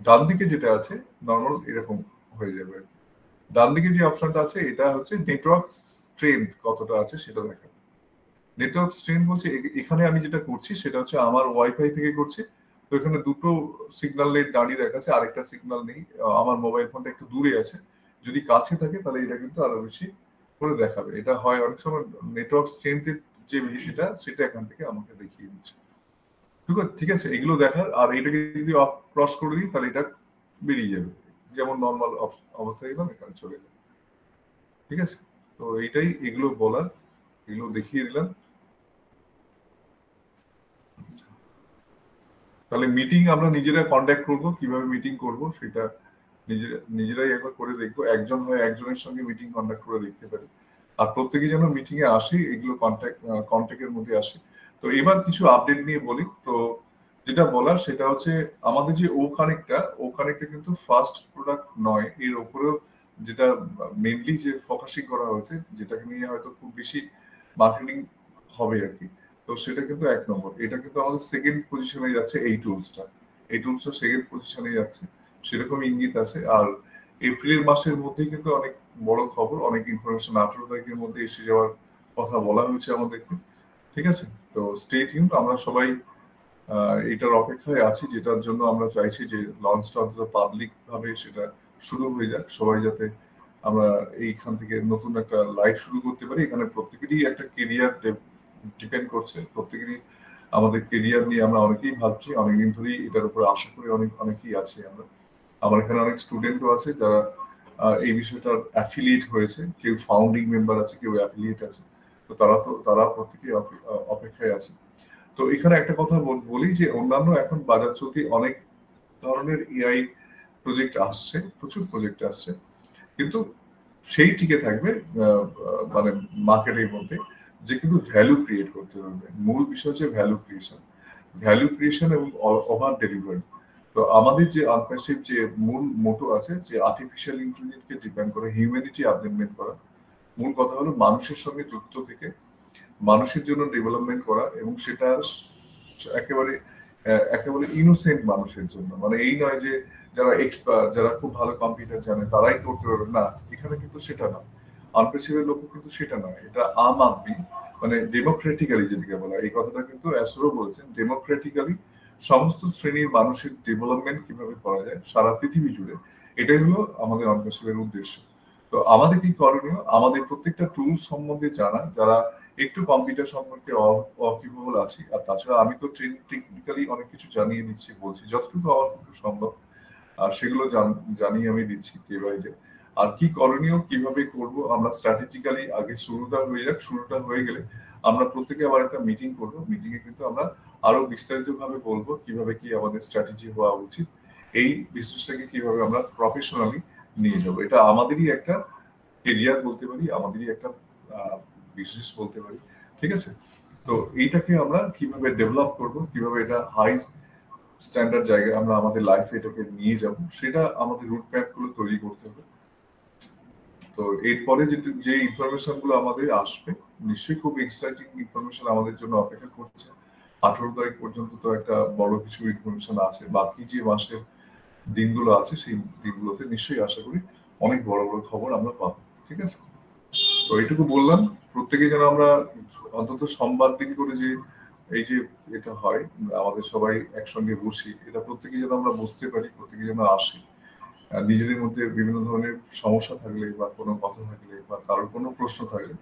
ডান দিকে যেটা আছে নর্মাল এরকম হয়ে যাবে। ডান দিকে যে অপশনটা আছে এটা হচ্ছে নেটওয়ার্ক স্ট্রেংথ কতটা আছে সেটা দেখা। নেটওয়ার্ক স্ট্রেংথ বলছে এখানে আমি যেটা করছি সেটা হচ্ছে আমার ওয়াইফাই থেকে করছি। তো এখানে দুটো সিগন্যাল নেট দাঁড়িয়ে দেখাচ্ছে, আরেকটা সিগন্যাল নেই। আমার মোবাইল ফোনটা একটু দূরে আছে, যদি কাছে থাকে তাহলে এটা কিন্তু আরো বেশি করে দেখাবে। এটা হয় অনেক সময় নেটওয়ার্ক স্ট্রেংথের যে বিষয়টা সেটা এখান থেকে আমাকে দেখিয়ে দিচ্ছে। ঠিক আছে, এগুলো দেখার। আর এটাকে যদি ক্রস করে দিই তাহলে এটা বেরিয়ে যাবে, যেমন নর্মাল অবস্থায় দিলাম এখানে চলে যাবে। ঠিক আছে, তো এইটাই এগুলো বলার, এগুলো দেখিয়ে দিলাম। তাহলে মিটিং আমরা নিজেরা কন্ডাক্ট করব, কিভাবে মিটিং করব সেটা নিজেরাই একবার করে দেখবো। একজন হয় একজনের সঙ্গে মিটিং কন্ডাক্ট করে দেখতে পারি, আর প্রত্যেকে যেন মিটিং এ আসে, এগুলো কন্ট্যাক্টের মধ্যে আসে। তো এবার কিছু আপডেট নিয়ে বলি। তো যেটা বলার সেটা হচ্ছে আমাদের যে ও কানেক্টটা কিন্তু ফার্স্ট প্রোডাক্ট নয়, এর উপরেও যেটা মেইনলি যে ফোকাসিং করা হয়েছে, যেটাকে নিয়ে হয়তো খুব বেশি মার্কেটিং হবে আর কি। তো সেটা কিন্তু 1 নম্বর। এটা কিন্তু আমাদের সেকেন্ড পজিশনে যাচ্ছে, এই টুলসটা সেকেন্ড পজিশনে যাচ্ছে, সেরকম ইঙ্গিত আছে। আর এপ্রিল মাসের মধ্যেই কিন্তু অনেক বড় খবর, অনেক ইনফরমেশন 18 তারিখের মধ্যে এসে যাওয়ার কথা বলা হয়েছে আমাদেরকে। ঠিক আছে, তো স্টে টিউন। আমরা সবাই এটার অপেক্ষায় আছি, যেটার জন্য আমরা চাইছি যে লঞ্চটা অন্তত পাবলিক ভাবে সেটা শুরু হয়ে যাক, সবাই যাতে আমরা এইখান থেকে নতুন একটা লাইফ শুরু করতে পারি। এখানে প্রত্যেকেরই একটা কেরিয়ার ডিপেন্ড করছে, প্রত্যেকেরই আমাদের কেরিয়ার নিয়ে আমরা অনেকেই ভাবছি, অনেকদিন ধরেই এটার উপর আশা করে অনেকেই আছি আমরা। আমার এখানে অনেক স্টুডেন্টও আছে যারা এই বিষয়টার অ্যাফিলিয়েট হয়েছে, কেউ ফাউন্ডিং মেম্বার আছে, কেউ অ্যাফিলিয়েট আছে। তো তারা প্রত্যেকেই অপেক্ষায় আছে। তো এখানে একটা কথা বলি যে অন্যান্য এখন বাজার চলতি অনেক ধরনের এআই প্রজেক্ট আসছে, প্রচুর প্রজেক্ট আসছে, কিন্তু সেই টিকে থাকবে মানে মার্কেটের মধ্যে, যে কিন্তু ভ্যালু ক্রিয়েট করতে পারবে। মূল বিষয় হচ্ছে ভ্যালু ক্রিয়েশন এবং ওভার ডেলিভারি। তো আমাদের যে আনপ্যাসিভ যে মূল মোটো আছে, যে আর্টিফিশিয়াল ইন্টেলিজেন্সকে ডিপেন্ড করে হিউম্যানিটি আপডেটমেন্ট করা, মূল কথা হলো মানুষের সঙ্গে যুক্ত থেকে মানুষের জন্য ডেভেলপমেন্ট করা, এবং সেটা একেবারে একেবারে ইনোসেন্ট মানুষের জন্য। মানে এই নয় যে যারা এক্সপার্ট, যারা খুব ভালো কম্পিউটার জানে তারাই করতে পারবে, না, এখানে কিন্তু সেটা না। আনপেশাবের লোক কিন্তু সেটা নয়, এটা আম আদমি, মানে ডেমোক্রেটিক্যালি যেদিকে বলা, এই কথাটা কিন্তু অ্যাসরো বলেছেন, ডেমোক্রেটিক্যালি সমস্ত শ্রেণীর মানুষের ডেভেলপমেন্ট কিভাবে করা যায় সারা পৃথিবী জুড়ে, এটাই হলো আমাদের আনপেশাবের উদ্দেশ্য। তো আমাদের কি করণীয়? আমাদের প্রত্যেকটা টুলস সম্বন্ধে জানা, যারা একটু কম্পিউটার সম্পর্কে অকিবহল আছি, আর তাছাড়া আমি তো টেকনিক্যালি অনেক কিছু জানিয়ে দিচ্ছি, বলছি যতটুকু আমার সম্ভব, আর সেগুলো জানিয়ে আমি দিচ্ছি ডে বাই ডে। আর কি করণীয়, কিভাবে করব, আমরা স্ট্র্যাটেজিক্যালি আগে শুরুটা হয়ে যাক, শুরুটা হয়ে গেলে আমরা প্রত্যেকে আবার একটা মিটিং করবো, মিটিং এ কিন্তু আমরা আরো বিস্তারিত ভাবে বলবো কিভাবে কি আমাদের স্ট্র্যাটেজি হওয়া উচিত, এই বিজনেসটাকে কিভাবে আমরা প্রফেশনালি নিয়ে যাবো। এটা আমাদেরই একটা কেরিয়ার বলতে পারি, আমাদেরই একটা বিজনেস বলতে পারি। ঠিক আছে, তো এইটাকে আমরা কিভাবে ডেভেলপ করব, কিভাবে এটা হাই স্ট্যান্ডার্ড জায়গায় আমরা আমাদের লাইফে এটাকে নিয়ে যাব, সেটা আমাদের রুট ম্যাপ গুলো তৈরি করতে হবে। তো এরপরে যে ইনফরমেশন গুলো আমাদের আসবে, নিশ্চয়ই খুব এক্সাইটিং ইনফরমেশন আমাদের জন্য অপেক্ষা করছে। 18 তারিখ পর্যন্ত তো একটা বড় কিছু ইনফরমেশন আছে, বাকি যে মাসের দিনগুলো আছে সেই দিনগুলোতে নিশ্চয়ই আশা করি অনেক বড় বড় খবর আমরা পাবো। ঠিক আছে, তো এইটুকু বললাম। প্রত্যেকে যেন আমরা অন্তত সোমবার দিন করে যে এই যে এটা হয়, আমাদের সবাই একসঙ্গে বসি, এটা প্রত্যেকে যেন আমরা বুঝতে পারি, প্রত্যেকে যেন আসি। নিজেদের মধ্যে বিভিন্ন ধরনের সমস্যা থাকলে বা কোনো কথা থাকলে বা কারোর কোনো প্রশ্ন থাকলে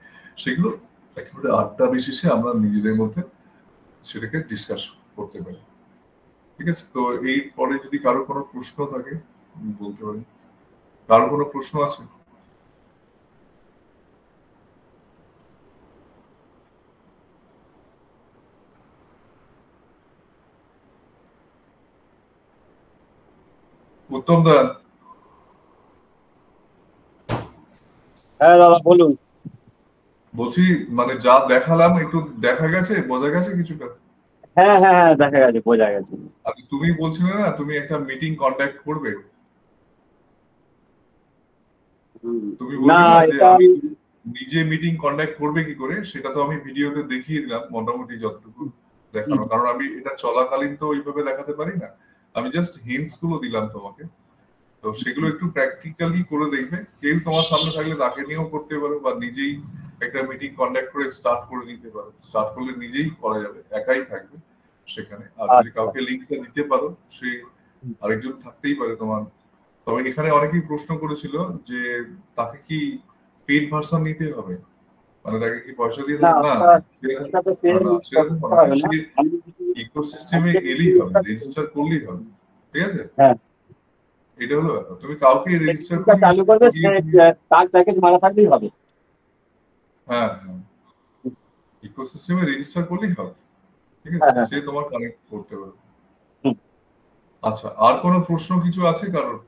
সেগুলো একেবারে আড্ডা বিশেষে আমরা নিজেদের মধ্যে সেটাকে ডিসকাস করতে পারি। ঠিক আছে, তো এই পরে যদি কারো কোনো প্রশ্ন থাকে বলতে পারি। কারো কোনো প্রশ্ন আছে? উত্তম দা, হ্যাঁ দাদা বলুন। বলছি মানে যা দেখালাম একটু দেখা গেছে, বোঝা গেছে কিছুটা? হ্যাঁ হ্যাঁ হ্যাঁ, দেখা গেছে, বোঝা গেছে। আর তুমি বলছিলে না তুমি একটা মিটিং কন্ডাক্ট করবে, তুমি না বললে না যে এটা আমি নিজে মিটিং কন্ডাক্ট করবে কি করে, সেটা তো আমি ভিডিওতে দেখিয়ে দিলাম মোটামুটি যতটুকু দেখানো, কারণ আমি এটা চলাকালীন তো ওইভাবে দেখাতে পারি না, আমি জাস্ট হিন্টস গুলো দিলাম তোমাকে। তো সেগুলো একটু প্র্যাকটিক্যালি করে দেখবে, কেউ তোমার সামনে থাকলে তাকে নিয়েও করতে পারো, বা নিজেই একটা মিটিং কন্ডাক্ট করে স্টার্ট করে নিতে পারো। স্টার্ট করলে নিজেই করা যাবে, একাই থাকবে সেখানে। আর যদি আচ্ছা। কাউকে লিঙ্কটা দিতে পারো, সে আরেকজন থাকতেই পারে তোমার। তবে এখানে অনেকেই প্রশ্ন করেছিল যে তাকে কি পেইড ভার্সন নিতে হবে, মানে তাকে কি পয়সা দিয়ে না দেবে? না, ওটা তো pay সেরকম করতে নয়, হবে না, সে আমি যদি ইকোসিস্টেমে আজকে এলেই হবে, রেজিস্টার করলেই হবে। ঠিক আছে, হ্যাঁ এটা হলো ব্যাপার। তুমি কাউকে রেজিস্টার টা চালু করবে, সে তার প্যাকেজ মারা থাকলেই হবে। হ্যাঁ হ্যাঁ, ইকোসিস্টেমে রেজিস্টার করলেই হবে। ঠিক আছে, হ্যাঁ হ্যাঁ সে তোমার কানেক্ট করতে পারবে। হুম। আচ্ছা, আর কোনো প্রশ্ন কিছু আছে কারোর?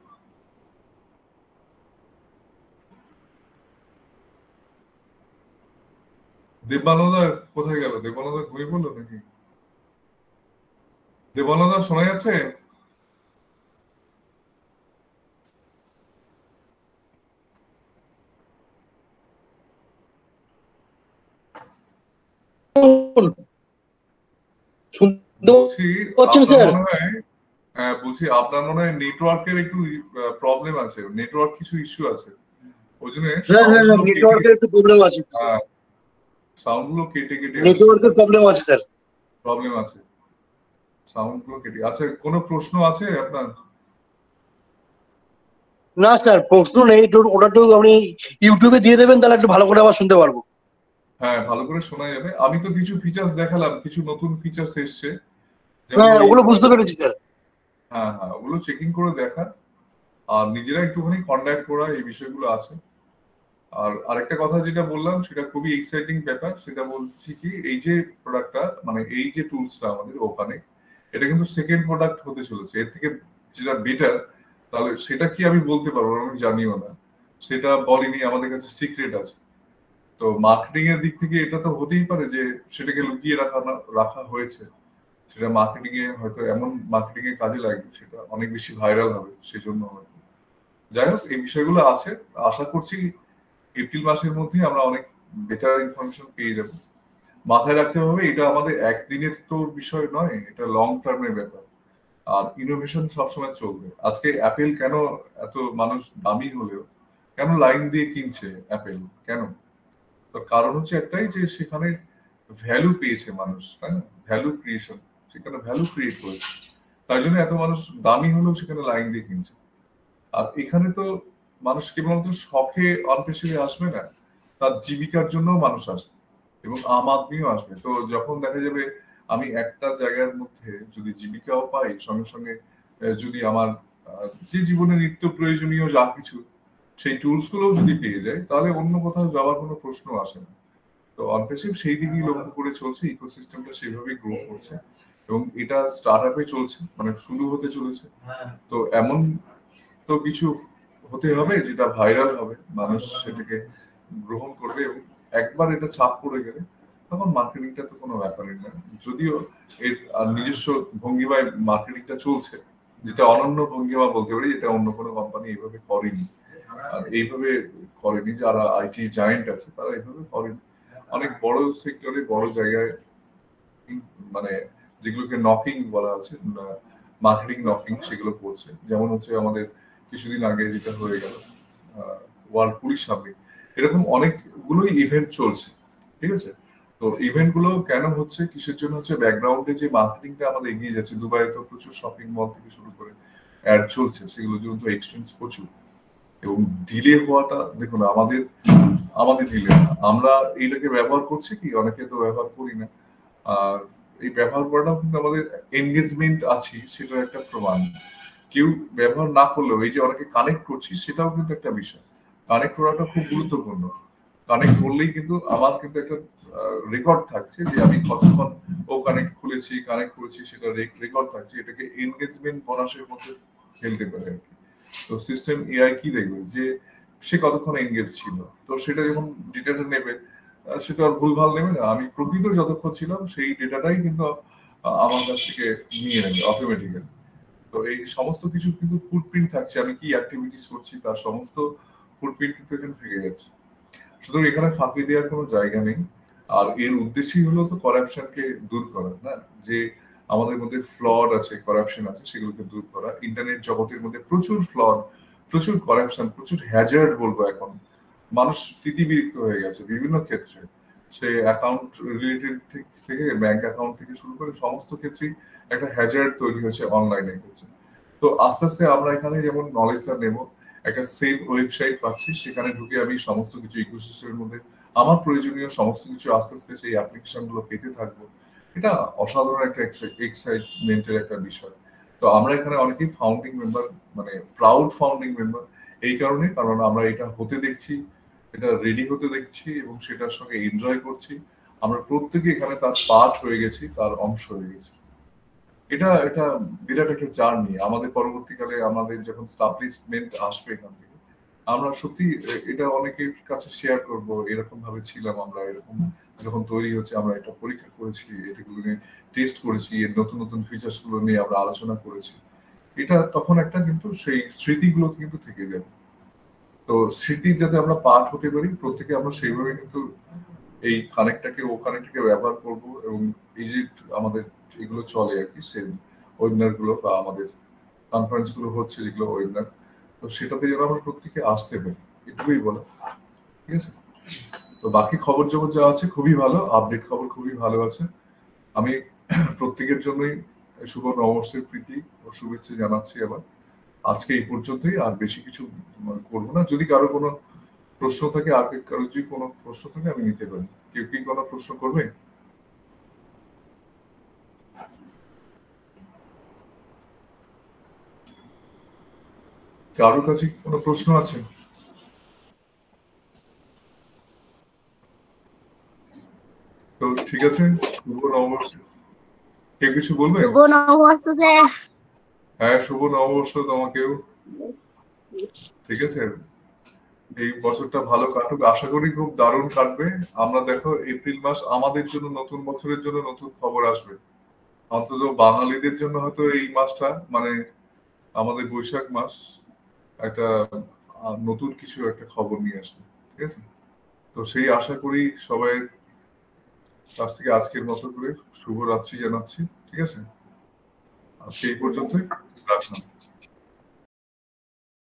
দেবানন্দা কোথায় গেল? দেবানন্দা ঘুমিয়ে পড়লো নাকি? দেবানন্দা শোনা যাচ্ছে? বলছি আপনার মনে হয়, হ্যাঁ বলছি আপনার মনে হয় নেটওয়ার্কের একটু প্রবলেম আছে, নেটওয়ার্ক কিছু ইস্যু আছে, ওই জন্য সাউন্ড গুলো কেটে নেটওয়ার্কের একটু প্রবলেম আছে, হ্যাঁ সাউন্ড গুলো কেটে কেটে আসছে, নেটওয়ার্কের প্রবলেম আছে স্যার। প্রবলেম আছে, সাউন্ড গুলো কেটে। আচ্ছা, কোনো প্রশ্ন আছে আপনার? না স্যার, প্রশ্ন নেই, ওটা একটু আপনি ইউটিউবে দিয়ে দেবেন, তাহলে একটু ভালো করে আবার শুনতে পারবো। হ্যাঁ, ভালো করে শোনা যাবে। আমি তো কিছু ফিচার্স দেখালাম, কিছু নতুন ফিচার্স এসছে, যেমন হ্যাঁ এই ওগুলো বুঝতে পেরেছি স্যার। হ্যাঁ হ্যাঁ, ওগুলো চেকিং করে দেখা আর নিজেরা একটুখানি কন্ট্যাক্ট করা, এই বিষয়গুলো আছে। আর আরেকটা কথা যেটা বললাম সেটা খুবই এক্সাইটিং ব্যাপার, সেটা বলছি কি, এই যে প্রোডাক্টটা মানে এই যে টুলসটা আমাদের ওখানে, এটা কিন্তু সেকেন্ড প্রোডাক্ট হতে চলেছে, এর থেকে যেটা বেটার, তাহলে সেটা কি আমি বলতে পারবো না, আমি জানিও না, সেটা বলিনি, আমাদের কাছে সিক্রেট আছে। তো মার্কেটিং এর দিক থেকে এটা তো হতেই পারে যে সেটাকে লুকিয়ে রাখা হয়েছে, সেটা মার্কেটিং এ হয়তো এমন মার্কেটিং এ কাজে লাগবে, সেটা অনেক বেশি ভাইরাল হবে, সেজন্য হয়তো। যাই হোক, এই বিষয়গুলো আছে, আশা করছি এপ্রিল মাসের মধ্যে আমরা অনেক বেটার ইনফরমেশন পেয়ে যাব। মাথায় রাখতে হবে এটা আমাদের একদিনের তো বিষয় নয়, এটা লং টার্মের ব্যাপার। আর ইনোভেশন সবসময় চলবে। আজকে অ্যাপেল কেন এত মানুষ দামি হলেও কেন লাইন দিয়ে কিনছে অ্যাপেল, কেন? তো কারণ হচ্ছে একটাই, যে সেখানে ভ্যালু পেয়েছে মানুষ, তাই না? ভ্যালু ক্রিয়েশন, সেখানে ভ্যালু ক্রিয়েট করেছে, তাই জন্য এত মানুষ দামি হলেও সেখানে লাইন দিয়ে কিনছে। আর এখানে তো মানুষ কেবলমাত্র শখে অনপেশনে আসবে না, তার জীবিকার জন্য মানুষ আসবে, এবং আম আদমিও আসবে। তো যখন দেখা যাবে আমি একটা জায়গার মধ্যে যদি জীবিকাও পাই, সঙ্গে সঙ্গে যদি আমার যে জীবনে নিত্য প্রয়োজনীয় যা কিছু সেই টুলস গুলোও যদি পেয়ে যায়, তাহলে অন্য কোথাও যাওয়ার কোনো প্রশ্ন আসে না। তো অনপেশিভ সেই দিকেই লক্ষ্য করে চলছে, ইকোসিস্টেমটা সেইভাবেই গ্রো করছে, এবং এটা স্টার্ট আপে চলছে, মানে শুরু হতে চলেছে। তো এমন তো কিছু হতে হবে যেটা ভাইরাল হবে, মানুষ সেটাকে গ্রহণ করবে, এবং একবার এটা ছাপ পড়ে গেলে তখন মার্কেটিংটা তো কোনো ব্যাপারই না। যদিও এর নিজস্ব ভঙ্গিমায় মার্কেটিংটা চলছে, যেটা অনন্য ভঙ্গিমা বলতে পারি, এটা অন্য কোনো কোম্পানি এইভাবে করেনি। আর এইভাবে করেনি, যারা আইটি জায়েন্ট আছে তারা এইভাবে করেনি। অনেক বড় সেক্টরে, বড় জায়গায়, মানে যেগুলোকে নকিং বলা আছে, মার্কেটিং নকিং, সেগুলো করছে। যেমন হচ্ছে আমাদের কিছুদিন আগে যেটা হয়ে গেল ওয়ার্ল্ড পুলিশ সামিট, এরকম অনেকগুলোই ইভেন্ট চলছে। ঠিক আছে, তো ইভেন্ট গুলো কেন হচ্ছে, কিসের জন্য হচ্ছে, ব্যাকগ্রাউন্ডে যে মার্কেটিংটা আমাদের এগিয়ে যাচ্ছে। দুবাইয়ে তো প্রচুর শপিং মল থেকে শুরু করে অ্যাড চলছে, সেগুলোর জন্য তো এক্সপেন্স প্রচুর, এবং ডিলে হওয়াটা দেখুন আমাদের আমাদের ডিলে না, আমরা এইটাকে ব্যবহার করছি কি, অনেকে তো ব্যবহার করি না। আর এই ব্যবহার করাটাও কিন্তু আমাদের এনগেজমেন্ট আছি সেটার একটা প্রমাণ। কেউ ব্যবহার না করলেও এই যে অনেকে কানেক্ট করছি, সেটাও কিন্তু একটা বিষয়। কানেক্ট করাটা খুব গুরুত্বপূর্ণ। কানেক্ট করলেই কিন্তু আমার কিন্তু একটা রেকর্ড থাকছে যে আমি কতক্ষণ ও কানেক্ট খুলেছি, কানেক্ট করেছি, সেটা রেকর্ড থাকছে। এটাকে এনগেজমেন্ট বোনাসের মধ্যে ফেলতে পারে আর কি। তো সিস্টেম এআই কি দেখবে যে সে কতক্ষণ এনগেজ ছিল, তো সেটা যখন ডেটাটা নেবে সে তো আর ভুলভাল নেবে না, আমি প্রকৃত যতক্ষণ ছিলাম সেই ডেটাটাই কিন্তু আমার কাছ থেকে নিয়ে নেবে অটোমেটিক্যালি। তো এই সমস্ত কিছু কিন্তু ফুটপ্রিন্ট থাকছে, আমি কি অ্যাক্টিভিটিস করছি তার সমস্ত ফুটপ্রিন্ট কিন্তু এখানে থেকে যাচ্ছে। সুতরাং এখানে ফাঁকি দেওয়ার কোনো জায়গা নেই। আর এর উদ্দেশ্যই হলো তো করাপশনকে দূর করা, না যে আমাদের মধ্যে ফ্লড আছে, করাপশন আছে, সেগুলোকে দূর করা। ইন্টারনেট জগতের মধ্যে প্রচুর ফ্লড, প্রচুর করাপশন, প্রচুর হ্যাজার্ড বলবো এখন। মানুষ স্থিতিবিরক্ত হয়ে গেছে বিভিন্ন ক্ষেত্রে, সে অ্যাকাউন্ট রিলেটেড থেকে ব্যাংক অ্যাকাউন্ট থেকে শুরু করে সমস্ত ক্ষেত্রেই একটা হ্যাজার্ড তৈরি হয়েছে অনলাইনে ক্ষেত্রে। তো আস্তে আস্তে আমরা এখানে যেমন নলেজটা নেব, একটা সেফ ওয়েবসাইট পাচ্ছি, সেখানে ঢুকে আমি সমস্ত কিছু ইকোসিস্টেমের মধ্যে আমার প্রয়োজনীয় সমস্ত কিছু আস্তে আস্তে সেই অ্যাপ্লিকেশন গুলো পেতে থাকবো। এটা অসাধারণ একটা এক্সাইটমেন্টের একটা বিষয়। তো আমরা এখানে অনেকেই ফাউন্ডিং মেম্বার, মানে প্রাউড ফাউন্ডিং মেম্বার, এই কারণে কারণ আমরা এটা হতে দেখছি, এটা রেডি হতে দেখছি এবং সেটার সঙ্গে এনজয় করছি। আমরা প্রত্যেকে এখানে তার পার্ট হয়ে গেছি, তার অংশ হয়ে গেছি। এটা এটা বিরাট একটা জার্নি। আমাদের পরবর্তীকালে আমাদের যখন স্টাবলিশমেন্ট আসবে এখান থেকে, আমরা সত্যি এটা অনেকের কাছে শেয়ার করব, এরকম ভাবে ছিলাম আমরা, এরকম যখন তৈরি হচ্ছে আমরা এটা পরীক্ষা করেছি, এটাগুলো নিয়ে টেস্ট করেছি, এর নতুন নতুন ফিচার্স গুলো নিয়ে আমরা আলোচনা করেছি। এটা তখন একটা কিন্তু সেই স্মৃতিগুলো কিন্তু থেকে যাবে। তো স্মৃতির যাতে আমরা পার্ট হতে পারি, প্রত্যেকে আমরা সেইভাবে কিন্তু এই কানেক্টটাকে ব্যবহার করব। এবং এই যে আমাদের এগুলো চলে আর কি, সেম ওয়েবিনার গুলো বা আমাদের কনফারেন্স গুলো হচ্ছে যেগুলো ওয়েবিনার, তো সেটাতে যেন আমরা প্রত্যেকে আসতে পারি, এটুকুই বলা। ঠিক আছে, তো বাকি খবর জগৎ যা আছে খুবই ভালো, আপডেট খবর খুবই ভালো আছে। আমি প্রত্যেকের জন্যই শুভ নববর্ষের প্রীতি ও শুভেচ্ছা জানাচ্ছি। আবার আজকে এই পর্যন্তই, আর বেশি কিছু করবো না। যদি কারো কোনো প্রশ্ন থাকে, আর কারো যদি কোনো প্রশ্ন থাকে আমি নিতে পারি। কেউ কি কোনো প্রশ্ন করবে? কারো কাছে কোনো প্রশ্ন আছে? তো ঠিক আছে, শুভ নববর্ষ। কেউ কিছু বলবে? শুভ নববর্ষ স্যার। হ্যাঁ, শুভ নববর্ষ তোমাকেও। ঠিক আছে, এই বছরটা ভালো কাটুক, আশা করি খুব দারুণ কাটবে। আমরা দেখো এপ্রিল মাস আমাদের জন্য, নতুন বছরের জন্য নতুন খবর আসবে। অন্তত বাঙালিদের জন্য হয়তো এই মাসটা, মানে আমাদের বৈশাখ মাস, একটা নতুন কিছু একটা খবর নিয়ে আসবে। ঠিক আছে, তো সেই আশা করি সবাই কাছ থেকে আজকের মতো করে শুভরাত্রি জানাচ্ছি। ঠিক আছে, আজকে এই পর্যন্তই, রাখলাম।